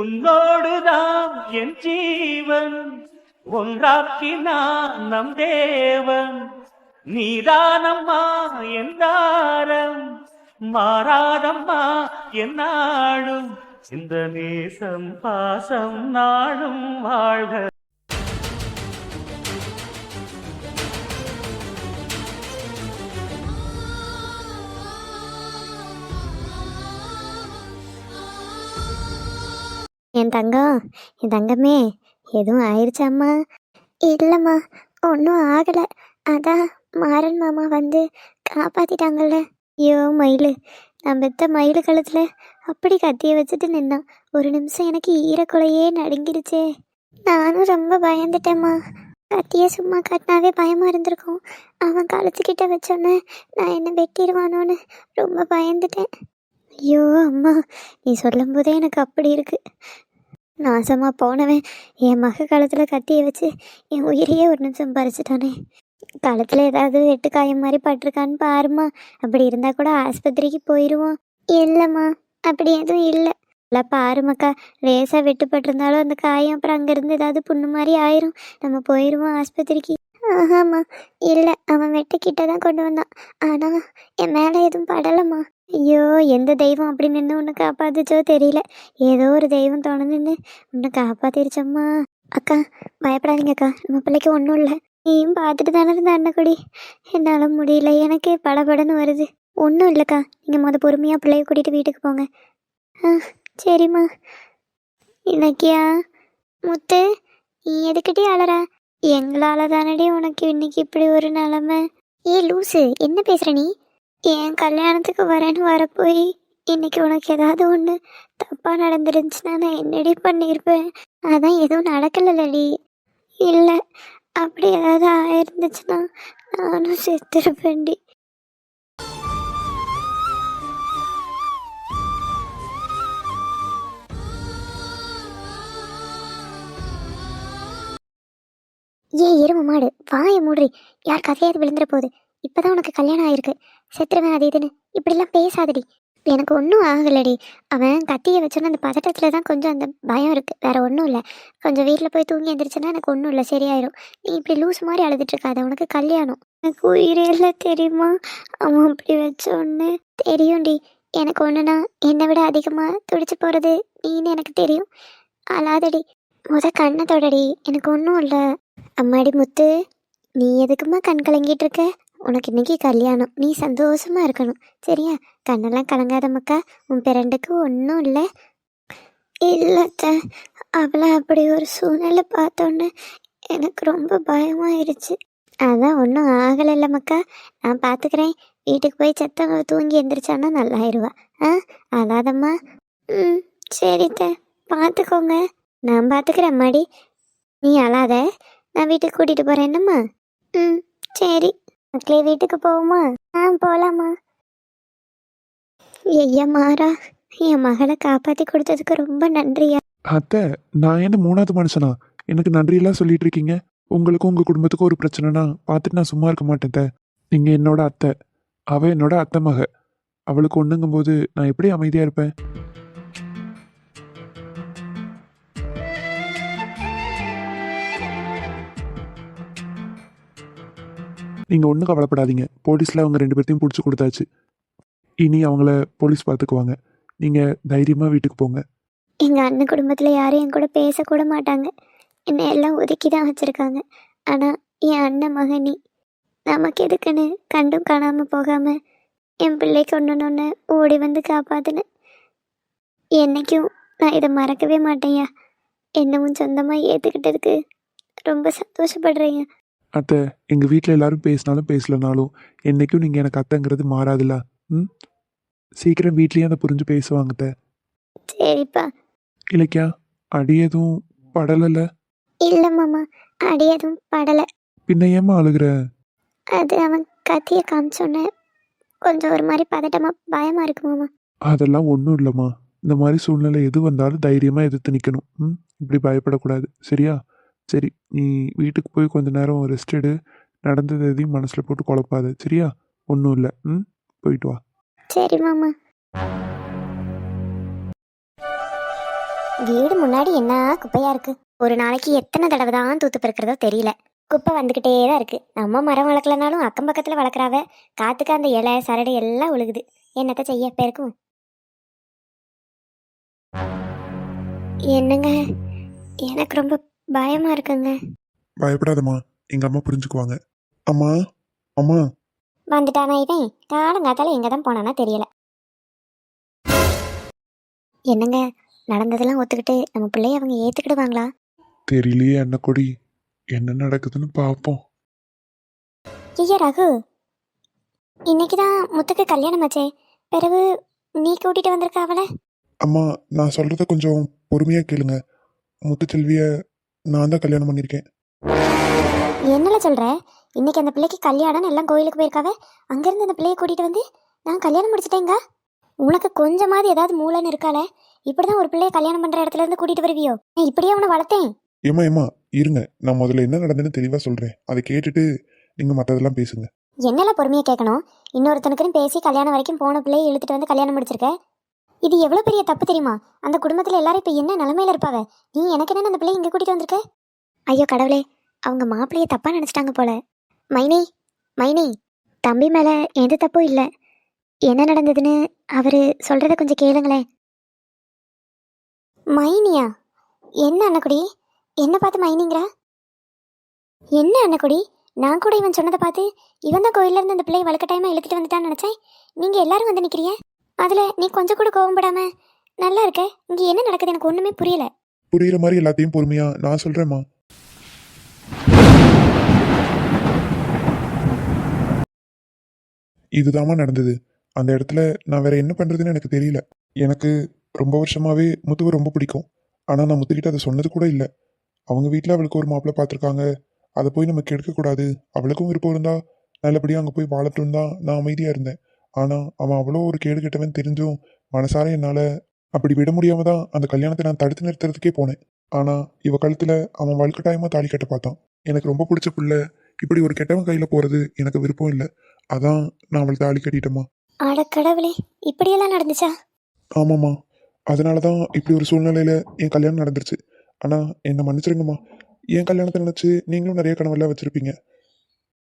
உன்னோடுதான் என் ஜீவன் ஒன்றாக்கினான் நம் தேவன். நீதானம்மா என் தாரம் மாறாதம்மா என் நாடும் இந்த நேசம் பாசம் நாடும் வாழ்க. என் தங்கம், என் தங்கமே, எதுவும் ஆயிடுச்சாம்மா? இல்லைம்மா, ஒன்றும் ஆகலை. அதான் மாறன் மாமா வந்து காப்பாற்றிட்டாங்கல்ல. ஐயோ மயில், நான் பெத்த மயில் கழுத்தில் அப்படி கத்தியை வச்சுட்டு நின்னான். ஒரு நிமிஷம் எனக்கு ஈரக்குலையே நடுங்கிடுச்சே. நானும் ரொம்ப பயந்துட்டேம்மா. கத்தியை சும்மா கட்டினாவே பயமாக இருந்திருக்கும். அவன் கழுத்துக்கிட்ட வச்சோன்னே நான் என்ன வெட்டிடுவானோன்னு ரொம்ப பயந்துட்டேன். ஐயோ அம்மா, நீ சொல்லும் போதே எனக்கு அப்படி இருக்கு. நாசமாக போனவன் என் மக காலத்தில் கத்தியை வச்சு என் உயிரையே ஒரு நிமிஷம் பறிச்சிட்டானே. காலத்தில் ஏதாவது வெட்டு காயம் மாதிரி பட்டிருக்கான்னு பாருமா. அப்படி இருந்தால் கூட ஆஸ்பத்திரிக்கு போயிடுவோம். இல்லைம்மா, அப்படி எதுவும் இல்லை. இல்லை பாருமாக்கா, லேசாக வெட்டுப்பட்டிருந்தாலும் அந்த காயம் அப்புறம் அங்கேருந்து ஏதாவது புண்ணு மாதிரி ஆயிரும். நம்ம போயிடுவோம் ஆஸ்பத்திரிக்கு. ஆமாம்மா, இல்லை, அவன் வெட்டுக்கிட்ட தான் கொண்டு வந்தான். ஆனால் என் மேலே எதுவும் படலைம்மா. ஐயோ, எந்த தெய்வம் அப்படி நின்று உன்னை காப்பாத்துச்சோ தெரியல. ஏதோ ஒரு தெய்வம் நின்று உன்னை காப்பாத்திருச்சம்மா. அக்கா பயப்படாதீங்க அக்கா, நம்ம பிள்ளைக்கு ஒன்றும் இல்லை. நீயும் பார்த்துட்டு தானே இருந்த அண்ணக்குடி. என்னால் முடியல, எனக்கே படபடன்னு வருது. ஒன்றும் இல்லைக்கா, நீங்கள் பொறுமையாக பிள்ளைய கூட்டிகிட்டு வீட்டுக்கு போங்க. சரிம்மா. இன்னைக்கியா முத்து, நீ எதுக்கிட்டே அழறா? எங்களால் தானடி உனக்கு இன்னைக்கு இப்படி ஒரு நிலமை. ஏ லூசு, என்ன பேசுகிற நீ? என் கல்யாணத்துக்கு வரேன்னு வரப்போய் இன்னைக்கு உனக்கு ஏதாவது ஒன்று தப்பாக நடந்துருந்துச்சுன்னா நான் என்னடி பண்ணியிருப்பேன்? அதான் எதுவும் நடக்கலடி. இல்லை, அப்படி ஏதாவது ஆயிருந்துச்சுன்னா நானும் செத்துருப்பேன்டி. எரும மாடு, வாய மூடுறி. யார் கதையாவது விழுந்துட போகுது. இப்போதான் உனக்கு கல்யாணம் ஆயிருக்கு, செத்துருவேன் அது இதுன்னு இப்படிலாம் பேசாதடி. எனக்கு ஒன்றும் ஆகலடி. அவன் கத்தியை வச்சோன்னு அந்த பதட்டத்தில் தான் கொஞ்சம் அந்த பயம் இருக்குது, வேற ஒன்றும் இல்லை. கொஞ்சம் வீட்டில் போய் தூங்கி எந்திரிச்சேன்னா எனக்கு ஒன்றும் இல்லை, சரியாயிடும். நீ இப்படி லூஸ் மாதிரி அழுதுட்டு இருக்காத, உனக்கு கல்யாணம். எனக்கு உயிரே இல்லை தெரியுமா அவன் அப்படி வச்சோன்னு? தெரியும்டி, எனக்கு ஒன்றுனா என்னை விட அதிகமாக துடிச்சு போகிறது நீன்னு எனக்கு தெரியும். அழாதடி, கண்ணை தொடடி, எனக்கு ஒன்றும் இல்லை. அம்மாடி முத்து, நீ எதுக்குமா கண் கலங்கிட்டு இருக்க? உனக்கு இன்னைக்கு கல்யாணம், நீ சந்தோஷமா இருக்கணும், சரியா? கண்ணெல்லாம் கலங்காத மக்கா, உன் பிறண்டுக்கு ஒன்றும் இல்லை. இல்லத்த, அவளை அப்படி ஒரு சூழ்நிலை பார்த்தோன்னு எனக்கு ரொம்ப பயமாயிருச்சு. அதான் ஒன்றும் ஆகலைல்ல மக்கா, நான் பார்த்துக்கிறேன். வீட்டுக்கு போய் சத்தம் தூங்கி எந்திரிச்சானா நல்லாயிருவா. அதாதம்மா. சரித்த, பார்த்துக்கோங்க. நான் பார்த்துக்கிறேன் அம்மாடி, நீ அழாத. நான் வீட்டுக்கு கூட்டிகிட்டு போகிறேன் என்னம்மா? சரி மக்களே, வீட்டுக்கு போவோமா? போகலாமா. ஐயா மாறா, என் மகளை காப்பாற்றி கொடுத்ததுக்கு ரொம்ப நன்றியா. அத்தை, நான் என்ன மூணாவது மனுஷனா எனக்கு நன்றியெல்லாம் சொல்லிட்டு இருக்கீங்க? உங்களுக்கும் உங்கள் குடும்பத்துக்கும் ஒரு பிரச்சனைனா பார்த்துட்டு நான் சும்மா இருக்க மாட்டேன் அத்தை. நீங்கள் என்னோட அத்தை, அவள் என்னோட அத்தை மக. அவளுக்கு ஒன்றுங்கும் போது நான் எப்படி அமைதியாக இருப்பேன்? நீங்கள் ஒன்றும் கவலைப்படாதீங்க. போலீஸில் அவங்க 2 பேர்த்தையும் பிடிச்சி கொடுத்தாச்சு. இனி அவங்கள போலீஸ் பார்த்துக்குவாங்க. நீங்கள் தைரியமாக வீட்டுக்கு போங்க. எங்கள் அண்ணன் குடும்பத்தில் யாரும் என் கூட பேசக்கூட மாட்டாங்க. என்னை எல்லாம் ஒதுக்கி தான் வச்சுருக்காங்க. ஆனால் என் அண்ணன் மகனி நமக்கு எதுக்குன்னு கண்டும் காணாமல் போகாமல் என் பிள்ளைக்கு ஒன்று ஓடி வந்து காப்பாத்துனேன். என்னைக்கும் நான் இதை மறக்கவே மாட்டேன்யா. என்னவும் சொந்தமாக ஏற்றுக்கிட்டதுக்கு ரொம்ப சந்தோஷப்படுறேங்க. அத்தை, எங்கள் வீட்டில் எல்லாரும் பேசினாலும் பேசலனாலும் என்றைக்கும் நீங்கள் எனக்கு அத்தைங்கிறது மாறாதுல்ல. சீக்கிரம் வீட்லேயே அதை புரிஞ்சு பேசுவாங்க அத்தை. சரிப்பா. இலக்கியா, அடி எதுவும் படலைல்ல? இல்லை மாமா, அடி எதுவும் படலை. பின்ன ஏம்மா அழுகிற? அது அவன் கத்தியை காமிச்சோன்னே கொஞ்சம் ஒரு மாதிரி பதட்டமாக பயமாக இருக்கு மாமா. அதெல்லாம் ஒன்றும் இல்லைம்மா. இந்த மாதிரி சூழ்நிலை எது வந்தாலும் தைரியமாக எதிர்த்து நிற்கணும். இப்படி பயப்படக்கூடாது, சரியா? சரி, நீ வீட்டுக்கு போய் கொஞ்ச நேரம் ரெஸ்ட் எடு. நடந்தது எதையும் மனசில் போட்டு குழப்பாத, சரியா? ஒன்றும் இல்லை. போயிட்டு வா. சரி மாமா. வீடு முன்னாடி என்ன குப்பையா இருக்கு. ஒரு நாளைக்கு எத்தனை தடவை தான் தூத்து பெருக்கிறதோ தெரியல. குப்பை வந்துகிட்டே தான் இருக்கு. நம்ம மரம் வளர்க்கலனாலும் அக்கம் பக்கத்துல வளர்க்குறாவ. காத்துக்கு அந்த இலை சரடு எல்லாம் ஒழுகுது. என்னத்த செய்ய பெருக்கும். என்னங்க, எனக்கு ரொம்ப பயமா இருக்குங்க. பயப்படாதம்மா, எங்க அம்மா புரிஞ்சுக்குவாங்க. அம்மா, அம்மா. வந்துட்டானா இவன்? காலங்காத்தால எங்க தான் போனானா தெரியல. என்னங்க, நடந்ததெல்லாம் ஒத்துக்கிட்டு நம்ம பிள்ளைய அவங்க ஏத்துக்கிடுவாங்களா? தெரியலையே அன்னக்கொடி, என்ன நடக்குதுன்னு பார்ப்போம். ஐயா ரகு, இன்னைக்குதான் முத்துக்கு கல்யாணம் ஆச்சே. பிறகு நீ கூட்டிட்டு வந்திருக்க அவளை? அம்மா, நான் சொல்றத கொஞ்சம் பொறுமையா கேளுங்க. முத்துச்செல்விய நான் தான் கல்யாணம் பண்ணியிருக்கேன். என்னல சொல்ற? இன்னைக்கு அந்த பிள்ளைக்கு கல்யாணம் எல்லாம் கோயிலுக்கு போயிருக்காவ. அங்கிருந்து அந்த பிள்ளைய கூட்டிட்டு வந்து நான் கல்யாணம் முடிச்சிட்டேங்க. உனக்கு கொஞ்சமாவது ஏதாவது மூளைன்னு இருக்கால? இப்படிதான் ஒரு பிள்ளைய கல்யாணம் பண்ற இடத்துல இருந்து கூட்டிட்டு வருவியோ? நான் இப்படியே அவனை வளர்த்தேன். ஏம்மா ஏம்மா, இருங்க, நான் முதல்ல என்ன நடந்ததுன்னு தெளிவா சொல்றேன். அதை கேட்டுட்டு நீங்க மற்றதெல்லாம் பேசுங்க. என்னெல்லாம் பொறுமையா கேட்கணும்? இன்னொருத்தனுக்குன்னு பேசி கல்யாணம் வரைக்கும் போன பிள்ளையை இழுத்துட்டு வந்து கல்யாணம் முடிச்சிருக்க. இது எவ்வளவு பெரிய தப்பு தெரியுமா? அந்த குடும்பத்துல எல்லாரும் இப்ப என்ன நிலைமையில இருப்பாவ? நீ எனக்கு என்ன அந்த பிள்ளைய இங்க கூட்டிட்டு வந்திருக்க? ஐயோ கடவுளே, அவங்க மாப்பிள்ளைய தப்பா நினைச்சிட்டாங்க போல. மைனி, மைனி, தம்பி மேல எந்த தப்பும் இல்லை. என்ன நடந்ததுன்னு அவரு சொல்றத கொஞ்சம் கேளுங்களேன். மைனியா? என்ன அண்ணக்குடி, என்ன பார்த்து மைனிங்கிறா? என்ன அண்ணக்குடி, நான் கூட இவன் சொன்னதை பார்த்து இவன் தான் கோயில்ல இருந்து அந்த பிள்ளையை வலுக்கட்டாயமா இழுத்துட்டு வந்துட்டான்னு நினைச்சேன். நீங்க எல்லாரும் வந்து நிக்கிறிய, அதுல நீ கொஞ்சம் கூட கோவப்படாம நல்லா இருக்க. இங்க என்ன நடக்குது எனக்கு ஒண்ணுமே புரியல. புரியுற மாதிரி எல்லாத்தையும் பொறுமையா நான் சொல்றேம்மா. இதுதாம்மா நடந்தது. அந்த இடத்துல நான் வேற என்ன பண்றதுன்னு எனக்கு தெரியல. எனக்கு ரொம்ப வருஷமாவே முத்துவை ரொம்ப பிடிக்கும். ஆனா நான் முத்துக்கிட்ட அதை சொன்னது கூட இல்லை. அவங்க வீட்டில் அவளுக்கு ஒரு மாப்பிள்ளை பார்த்துருக்காங்க. அதை போய் நம்ம கெடுக்கக்கூடாது. அவளுக்கும் விருப்பம் இருந்தா நல்லபடியாக அங்கே போய் வாழட்டும் தான் நான் அமைதியாக இருந்தேன். ஆனால் அவன் அவ்வளோ ஒரு கேடு கெட்டவன் தெரிஞ்சும் மனசார என்னால் அப்படி விட முடியாம தான் அந்த கல்யாணத்தை நான் தடுத்து நிறுத்துறதுக்கே போனேன். ஆனால் இவ கழுத்தில் அவன் வலுக்கட்டாயமாக தாலி கட்ட பார்த்தான். எனக்கு ரொம்ப பிடிச்ச பிள்ளை இப்படி ஒரு கெட்டவன் கையில் போகிறது எனக்கு விருப்பம் இல்லை. அதான் நான் அவளை தாலி கட்டிட்டேம்மா. அட கடவுளே, இப்படியெல்லாம் நடந்துச்சா? ஆமாம்மா, அதனால தான் இப்படி ஒரு சூழ்நிலையில் என் கல்யாணம் நடந்துருச்சு. ஆனால் என்னை மன்னிச்சிருங்கம்மா. என் கல்யாணத்தை நினச்சி நீங்களும் நிறைய கனவெல்லாம் வச்சுருப்பீங்க.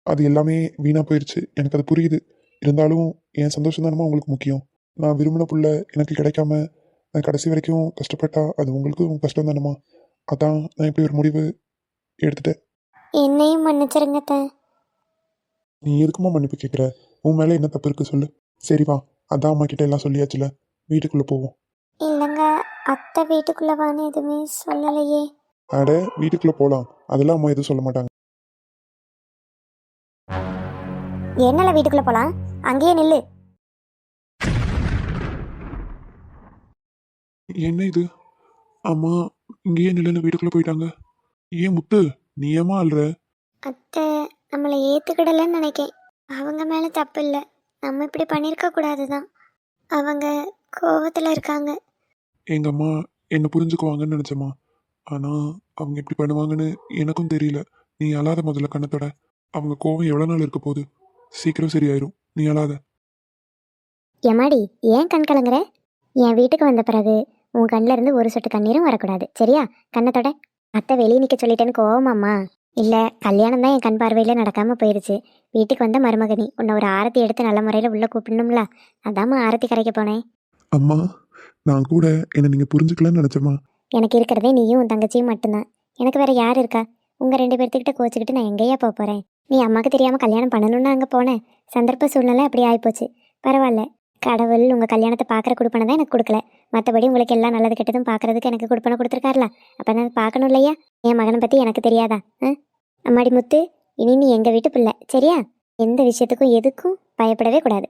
அது எல்லாமே வீணாக போயிடுச்சு. எனக்கு அது புரியுது. இருந்தாலும் என் சந்தோஷம் தானம்மா உங்களுக்கு முக்கியம். நான் விரும்பின புள்ள எனக்கு கிடைக்காம நான் கடைசி வரைக்கும் கஷ்டப்பட்டா அது உங்களுக்கும் கஷ்டம் தானம்மா. அதான் நான் இப்படி ஒரு முடிவு எடுத்துட்டேன். என்னையும் மன்னிச்சிருங்க அத்தை. நீ எதுக்குமா மன்னிப்பு கேட்குற? உன் மேலே என்ன தப்பு இருக்குது சொல்லு. சரி வா, அதான் அம்மா கிட்ட எல்லாம் சொல்லியாச்சுல, வீட்டுக்குள்ளே போவோம். இல்லைங்க, அத்தை வீட்டுக்குள்ள வான்னு எதுவுமே சொல்லலையே. அட, வீட்டுக்குள்ளே போகலாம். அதெல்லாம் அம்மா எதுவும் சொல்ல மாட்டாங்க. என்னல வீட்டுக்குள்ள போலாம்? அங்கேயே நில்லு. என்ன இது? அம்மா இங்கேயே நில்லுன்னு வீட்டுக்குள்ளே போயிட்டாங்க. ஏன் முத்து, நீ ஏமா அல்ற? அத்தை நம்மளை ஏத்துக்கிடலன்னு நினைக்கேன். அவங்க மேல தப்பு இல்லை, நம்ம இப்படி பண்ணியிருக்க கூடாதுதான். அவங்க கோவத்துல இருக்காங்க. எங்கள் அம்மா என்னை புரிஞ்சுக்குவாங்கன்னு நினச்சம்மா. ஆனால் அவங்க இப்படி பண்ணுவாங்கன்னு எனக்கும் தெரியல. நீ அழாத முதல்ல கண்ணத்தோட. அவங்க கோவம் எவ்வளோ நாள் இருக்க போகுது? சீக்கிரம் சரியாயிரும். நீ அழாத. எம்மாடி, ஏன் கண் கலங்குற? என் வீட்டுக்கு வந்த பிறகு உன் கண்ணில் இருந்து ஒரு சொட்டு கண்ணீரும் வரக்கூடாது, சரியா? கண்ணத்தோட. அத்தை வெளியே நிற்க சொல்லிட்டேன்னு கோவமாம்மா? இல்லை, கல்யாணம் தான் என் கண் பார்வையில் நடக்காமல் போயிடுச்சு. வீட்டுக்கு வந்த மருமகனி உன்னை ஒரு ஆரத்தி எடுத்து நல்ல முறையில் உள்ளே கூப்பிடணும்ல, அதாம்மா ஆரத்தி கரைக்க போனேன். அம்மா, நான் கூட என்னை நீங்கள் புரிஞ்சுக்கலன்னு நினச்சம்மா. எனக்கு இருக்கிறதே நீயும் உன் தங்கச்சியும் மட்டும்தான். எனக்கு வேற யார் இருக்கா? உங்கள் 2 பேர்த்துக்கிட்ட கோச்சிக்கிட்டு நான் எங்கேயா போக போகிறேன்? நீ அம்மாவுக்கு தெரியாமல் கல்யாணம் பண்ணணும்னு அங்கே போனேன். சந்தர்ப்ப சூழ்நிலை அப்படி ஆகிப்போச்சு. பரவாயில்ல, கடவுள் உங்கள் கல்யாணத்தை பார்க்குற கொடுப்பனை தான் எனக்கு கொடுக்கல. மற்றபடி உங்களுக்கு எல்லாம் நல்லது கெட்டதும் பார்க்குறதுக்கு எனக்கு கொடுப்பனை கொடுத்துருக்காருல, அப்போ நான் பார்க்கணும் இல்லையா? என் மகனை பற்றி எனக்கு தெரியாதா? அம்மாடி முத்து, இனி நீ எங்கள் வீட்டு பிள்ளை, சரியா? எந்த விஷயத்துக்கும் எதுக்கும் பயப்படவே கூடாது.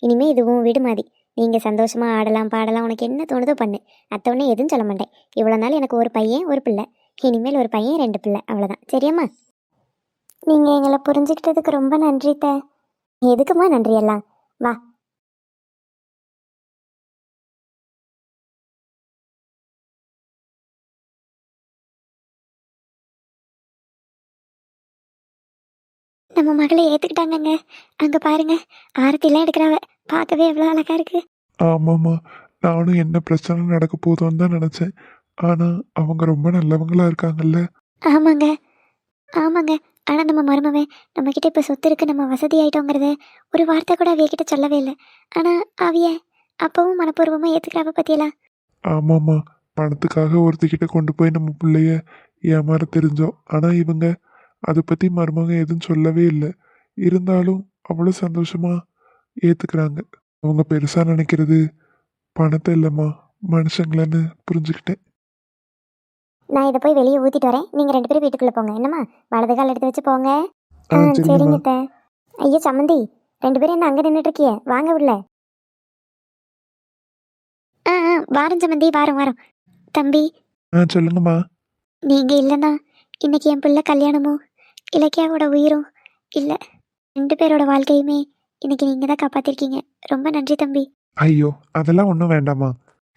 இனிமேல் இதுவும் வீடு மாதிரி. நீங்கள் சந்தோஷமாக ஆடலாம் பாடலாம், உனக்கு என்ன தோணுதோ பண்ணு. அத்தை ஒன்று எதுவும் சொல்ல மாட்டேன். இவ்வளோ நாள் எனக்கு ஒரு பையன் ஒரு பிள்ளை, இனிமேல் ஒரு பையன் 2 பிள்ளை, அவ்வளோதான். சரியாம்மா? நீங்கள் எங்களை புரிஞ்சுக்கிட்டதுக்கு ரொம்ப நன்றி த. எதுக்குமா நன்றி எல்லாம்? வா. நம்ம மகளை ஏற்றுக்கிட்டாங்கங்க. அங்கே பாருங்க, ஆரத்திலாம் எடுக்கிறாவ. பார்க்கவே எவ்வளோ அழகா இருக்கு. ஆமாம்மா, நானும் என்ன பிரச்சனை நடக்க போதோன்னு தான் நினச்சேன். ஆனா அவங்க ரொம்ப நல்லவங்களா இருக்காங்கல்ல. ஆமாங்க, ஆமாங்க. ஆனால் நம்ம மருமவன் நம்மக்கிட்ட இப்போ சொத்து இருக்கு, நம்ம வசதி ஆயிட்டோங்கிறத ஒரு வார்த்தை கூட அவியக்கிட்ட சொல்லவே இல்லை. ஆனால் அவிய அப்பவும் மனப்பூர்வமாக ஏற்றுக்கிறாவ பற்றியலாம். ஆமாம்மா, பணத்துக்காக ஒருத்திக்கிட்ட கொண்டு போய் நம்ம பிள்ளைய ஏமாற தெரிஞ்சோம். ஆனா இவங்க அதை பத்தி மருமக எதுவும் சொல்லவே இல்லை. இருந்தாலும் அவ்வளோ சந்தோஷமா ஏத்துக்கிறாங்க. அவங்க பெருசா நினைக்கிறது பணத்தை இல்லைம்மா, மனுஷங்களன்னு புரிஞ்சுக்கிட்டேன். நான் இதை போய் வெளியே ஊற்றிட்டு வரேன், நீங்கள் 2 பேரும் வீட்டுக்குள்ளே போங்க. என்னம்மா, வலது கால் எடுத்து வச்சு போங்க. சரிங்கம்மா. சரிங்க அத்தை. ஐயோ சம்மந்தி, 2 பேரும் என்ன அங்கே நின்றுட்டு இருக்கிய? வாங்க உள்ள. வாரம் சம்மந்தி, வாரம். தம்பி, சொல்லுங்கம்மா. நீங்கள் இல்லைன்னா இன்னைக்கு என் பிள்ளை கல்யாணமும் இலக்கியாவோட உயிரும் இல்லை. 2 பேரோட வாழ்க்கையுமே இன்னைக்கு நீங்கள் தான் காப்பாற்றிருக்கீங்க. ரொம்ப நன்றி தம்பி. ஐயோ, அதெல்லாம் ஒன்றும் வேண்டாம்மா.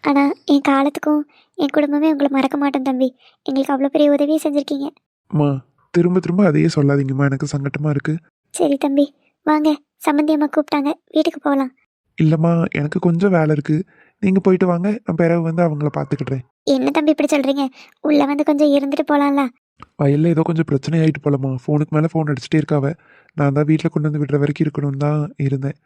ஆனால் என் காலத்துக்கும் என் குடும்பமே உங்களை மறக்க மாட்டேன் தம்பி. எங்களுக்கு அவ்வளோ பெரிய உதவியை செஞ்சுருக்கீங்க. அம்மா, திரும்ப திரும்ப அதையே சொல்லாதீங்கம்மா, எனக்கு சங்கட்டமா இருக்கு. சரி தம்பி, வாங்க. சம்மந்தி அம்மா கூப்பிட்டாங்க, வீட்டுக்கு போகலாம். இல்லைம்மா, எனக்கு கொஞ்சம் வேலை இருக்கு. நீங்க போயிட்டு வாங்க, நான் பிறகு வந்து அவங்கள பார்த்துக்கிடுறேன். என்ன தம்பி இப்படி சொல்கிறீங்க? உள்ளே வந்து கொஞ்சம் இருந்துட்டு போகலாம்ல? வயலில் ஏதோ கொஞ்சம் பிரச்சனை ஆகிட்டு போலம்மா. ஃபோனுக்கு மேலே ஃபோன் அடிச்சுட்டே இருக்காவ. நான் தான் வீட்டில் கொண்டு வந்து விடுற வரைக்கும் இருக்கணும்னு தான் இருந்தேன்.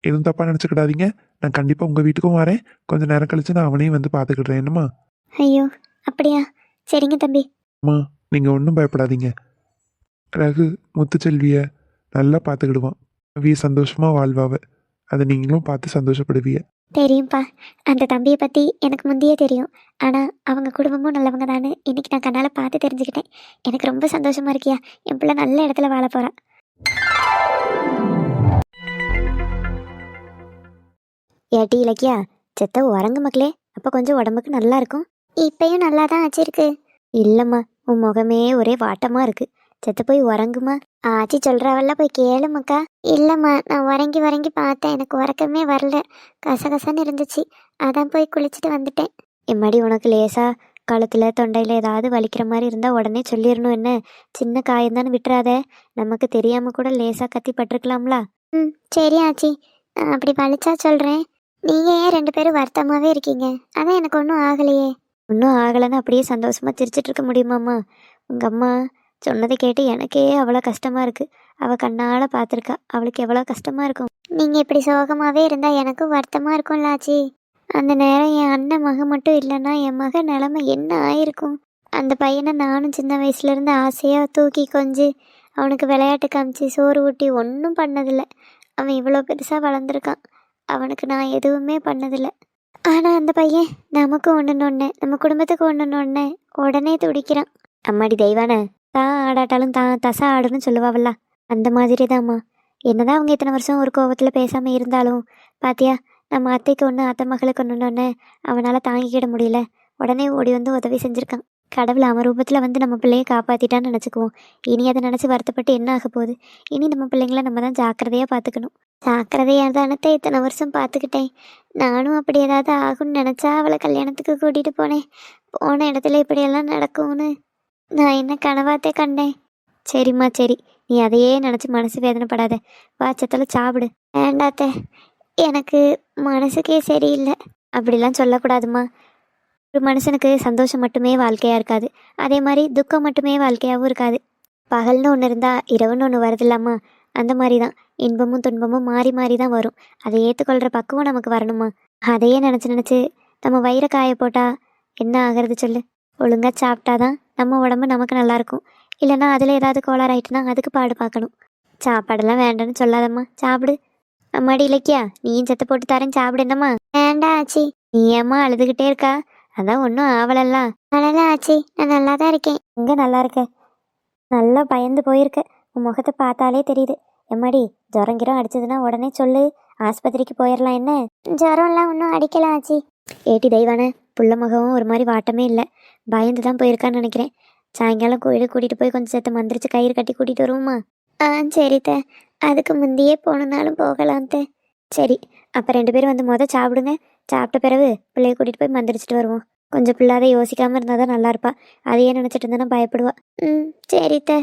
எதுவும் தப்பாக நினச்சிக்கிடாதீங்க. நான் கண்டிப்பாக உங்கள் வீட்டுக்கும் வரேன். கொஞ்சம் நேரம் கழிச்சு நான் அவனையும் வந்து பார்த்துக்கிடுறேன். என்னம்மா? ஐயோ அப்படியா? சரிங்க தம்பி. அம்மா, நீங்கள் ஒன்றும் பயப்படாதீங்க. ரகு முத்துச்செல்வியை நல்லா பார்த்துக்கிடுவான். அவிய சந்தோஷமாக வாழ்வாவ. அதை நீங்களும் பார்த்து சந்தோஷப்படுவீங்க. தெரியும்ப்பா, அந்த தம்பியை பற்றி எனக்கு முந்தையே தெரியும். ஆனால் அவங்க குடும்பமும் நல்லவங்க தானே இன்னைக்கு நான் கண்ணால் பார்த்து தெரிஞ்சுக்கிட்டேன். எனக்கு ரொம்ப சந்தோஷமா இருக்கியா. என் பிள்ளை நல்ல இடத்துல வாழ போகிறான். ஏட்டி இலக்கியா, செத்த உறங்கு மக்களே, அப்போ கொஞ்சம் உடம்புக்கு நல்லா இருக்கும். இப்பயும் நல்லா தான் ஆச்சிருக்கு. இல்லைம்மா, உன் முகமே ஒரே வாட்டமாக இருக்கு. செத்த போய் உறங்குமா. ஆச்சி சொல்கிறவல்ல, போய் கேளுமக்கா. இல்லைம்மா, நான் உறங்கி பார்த்தேன், எனக்கு உறக்கமே வரல. கசகசன்னு இருந்துச்சு, அதான் போய் குளிச்சுட்டு வந்துட்டேன். எம்மாடி, உனக்கு லேசா கழுத்தில் தொண்டையில் ஏதாவது வலிக்கிற மாதிரி இருந்தால் உடனே சொல்லிடணும். என்ன சின்ன காயந்தானு விட்டுறாத. நமக்கு தெரியாமல் கூட லேசாக கத்தி பட்டிருக்கலாம்ல. சரி ஆச்சி, நான் அப்படி வலிச்சா சொல்கிறேன். நீங்கள் ஏன் 2 பேரும் வருத்தமாகவே இருக்கீங்க? அதான் எனக்கு ஒன்றும் ஆகலையே. ஒன்றும் ஆகலைன்னு அப்படியே சந்தோஷமாக சிரிச்சிட்டு இருக்க முடியுமாம்மா? உங்கள் அம்மா சொன்னதை கேட்டு எனக்கே அவ்வளோ கஷ்டமாக இருக்குது. அவள் கண்ணால் பார்த்துருக்கா, அவளுக்கு எவ்வளோ கஷ்டமாக இருக்கும். நீங்கள் இப்படி சோகமாகவே இருந்தால் எனக்கும் வருத்தமாக இருக்கும்ல ஆச்சி. அந்த நேரம் என் அண்ணன் மகன் மட்டும் இல்லைன்னா என் மகன் நிலமை என்ன ஆயிருக்கும்? அந்த பையனை நானும் சின்ன வயசுலேருந்து ஆசையாக தூக்கி கொஞ்சி அவனுக்கு விளையாட்டு காமிச்சு சோறு ஊட்டி ஒன்றும் பண்ணதில்லை. அவன் இவ்வளோ பெருசாக வளர்ந்துருக்கான். அவனுக்கு நான் எதுவுமே பண்ணதில்லை. ஆனால் அந்த பையன் நமக்கு ஒன்றுன்னு நம்ம குடும்பத்துக்கு ஒன்றுன்னு உடனே துடிக்கிறான். அம்மாடி தெய்வான, தான் ஆடாட்டாலும் தான் தசை ஆடுன்னு சொல்லுவாவல்ல, அந்த மாதிரி தான்மா. என்னதான் அவங்க இத்தனை வருஷம் ஒரு கோபத்தில் பேசாமல் இருந்தாலும் பாத்தியா, நம்ம அத்தைக்கு ஒன்று அத்தை மகளுக்கு ஒன்றுன்னு அவனால் தாங்கிக்கிட முடியல. உடனே ஓடி வந்து உதவி செஞ்சுருக்கான். கடவுள் அவன் ரூபத்தில் வந்து நம்ம பிள்ளையை காப்பாற்றிட்டான்னு நினச்சிக்குவோம். இனி அதை நினச்சி வருத்தப்பட்டு என்ன ஆக போகுது? இனி நம்ம பிள்ளைங்கள நம்ம தான் ஜாக்கிரதையாக பார்த்துக்கணும். ஜாக்கிரதையாக தானத்தை இத்தனை வருஷம் பார்த்துக்கிட்டேன். நானும் அப்படி ஏதாவது ஆகும்னு நினச்சா அவளை கல்யாணத்துக்கு கூட்டிகிட்டு போனேன். போன இடத்துல இப்படியெல்லாம் நடக்கும்னு நான் என்ன கனவாத்தே கண்டேன். சரிம்மா சரி, நீ அதையே நினச்சி மனசு வேதனைப்படாத. வாச்சத்தில் சாப்பிடு. வேண்டாத்த, எனக்கு மனசுக்கே சரியில்லை. அப்படிலாம் சொல்லக்கூடாதுமா. ஒரு மனுஷனுக்கு சந்தோஷம் மட்டுமே வாழ்க்கையாக இருக்காது, அதே மாதிரி துக்கம் மட்டுமே வாழ்க்கையாகவும் இருக்காது. பகல்னு ஒன்று இருந்தால் இரவுன்னு ஒன்று வருதில்லாமா, அந்த மாதிரி தான் இன்பமும் துன்பமும் மாறி மாறி தான் வரும். அதை ஏற்றுக்கொள்கிற பக்குவம் நமக்கு வரணுமா. அதையே நினச்சி நம்ம வயிறை காய போட்டால் என்ன ஆகிறது சொல்லு? ஒழுங்காக சாப்பிட்டாதான் நம்ம உடம்பு நமக்கு நல்லாயிருக்கும். இல்லைன்னா அதில் ஏதாவது கோளாறு ஆகிட்டுனா அதுக்கு பாடு பார்க்கணும். சாப்பாடெல்லாம் வேண்டான்னு சொல்லாதம்மா, சாப்பிடு. அம்மாடி இலக்கியா, நீயும் செத்த போட்டு தரேன், சாப்பிடு. என்னம்மா? வேண்டாம் ஆச்சி. நீ ஏம்மா அழுதுகிட்டே இருக்கா? அதான் ஒன்றும் ஆவலல்ல. அழல ஆச்சி, நான் நல்லா தான் இருக்கேன். எங்கே நல்லா இருக்க? நல்லா பயந்து போயிருக்க, உன் முகத்தை பார்த்தாலே தெரியுது. எம்மாடி, ஜுரம் அடிச்சதுன்னா உடனே சொல்லு, ஆஸ்பத்திரிக்கு போயிடலாம். என்ன ஜுரம்லாம் ஒன்றும் அடிக்கல ஆச்சி. ஏட்டி தெய்வான, புள்ள முகமும் ஒரு மாதிரி வாட்டமே இல்லை, பயந்து தான் போயிருக்கான்னு நினைக்கிறேன். சாயங்காலம் கோயிலுக்கு கூட்டிகிட்டு போய் கொஞ்சம் சேர்த்து மந்திரிச்சு கயிறு கட்டி கூட்டிகிட்டு வருவோமா? சரித்த, அதுக்கு முந்தையே போனாலும் போகலான்ட்டு. சரி, அப்போ 2 பேரும் வந்து சாப்பிடுங்க. சாப்பிட்ட பிறகு பிள்ளைய கூட்டிகிட்டு போய் மந்திரிச்சிட்டு வருவோம். கொஞ்சம் பிள்ளாத யோசிக்காமல் இருந்தால் தான் நல்லா இருப்பா. அதையே நினச்சிட்டு இருந்தா பயப்படுவா. சரித்த.